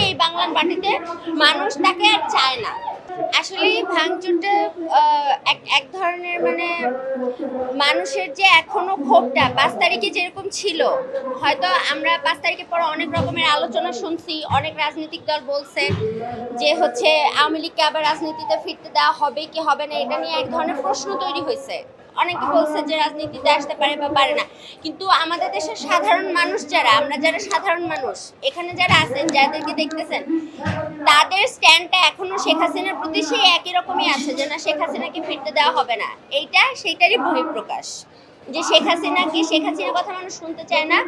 এই বাংলার মাটিতে মানুষ তাকে আর চায় না। আসলে এই ভাঙচুরটা এক ধরনের মানুষের যে এখনো ক্ষোভটা 5 তারিখে যেরকম ছিল, হয়তো আমরা 5 তারিখের পর অনেক রকমের আলোচনা শুনছি, অনেক রাজনৈতিক দল বলছে যে আওয়ামী লীগকে আবার রাজনীতিতে ফিরতে দেওয়া হবে কি হবে না, এটা নিয়ে এক ধরনের প্রশ্ন তৈরি হয়েছে। অনেকে বলছে যে রাজনীতিতে আসতে পারে বা পারে না, কিন্তু আমাদের দেশের সাধারণ মানুষ আমরা যারা সাধারণ মানুষ এখানে যারা আছেন, যাদেরকে দেখতেছেন, তাদের স্ট্যান্ডটা এখনো শেখ হাসিনার প্রতি সেই একই রকমই আছে যে না, শেখ হাসিনাকে ফিরতে দেওয়া হবে না। এইটা সেইটারই বহিঃপ্রকাশ যে শেখ হাসিনার কথা মানুষ শুনতে চায় না।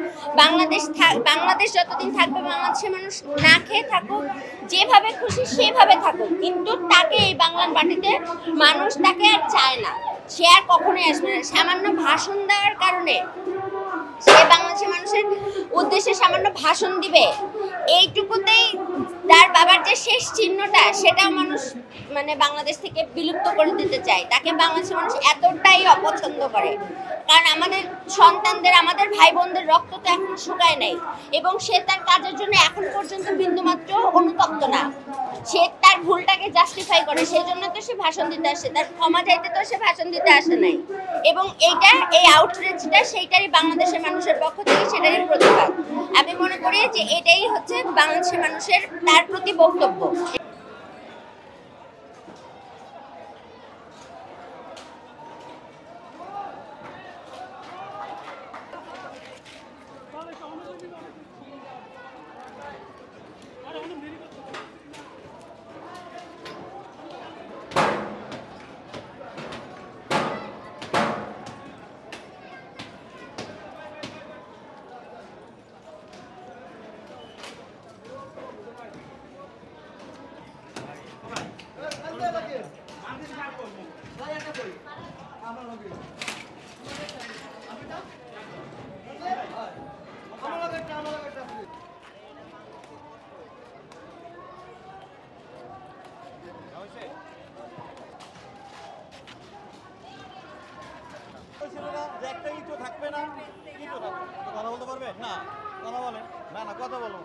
বাংলাদেশ যতদিন থাকবে, বাংলাদেশের মানুষ না খেয়ে থাকুক, যেভাবে খুশি সেভাবে থাকুক, কিন্তু তাকে এই বাংলার মাটিতে মানুষ তাকে আর চায় না। সে আর কখনোই আসবে না। সামান্য ভাষণ দেওয়ার কারণে সে বাংলাদেশের মানুষের উদ্দেশ্যে সামান্য ভাষণ দিবে, এইটুকুতেই তার বাবার যে শেষ চিহ্নটা সেটাও মানুষ বাংলাদেশ থেকে বিলুপ্ত করে দিতে চায়। তাকে বাংলাদেশের মানুষ এতটাই অপছন্দ করে, কারণ আমাদের সন্তানদের, আমাদের ভাই বোনদের রক্ত তো এখনো শুকায় নাই, এবং সে তার কাজের জন্য এখন পর্যন্ত বিন্দুমাত্র অনুতপ্ত না। সে তার ভুলটাকে জাস্টিফাই করে, সেই জন্য তো সে ভাষণ দিতে আসে, তার ক্ষমা চাইতে তো সে ভাষণ দিতে আসে নাই। এবং এই আউটরিচটা সেইটারই বাংলাদেশের মানুষের পক্ষ থেকে সেটারই প্রতিবাদ। আমি মনে করি যে এটাই হচ্ছে বাংলাদেশের মানুষের তার প্রতি বক্তব্য। একটা ইটো থাকবে না, ইটো থাকবে, কথা বলতে পারবে না, কথা বলেন, না কথা বলো।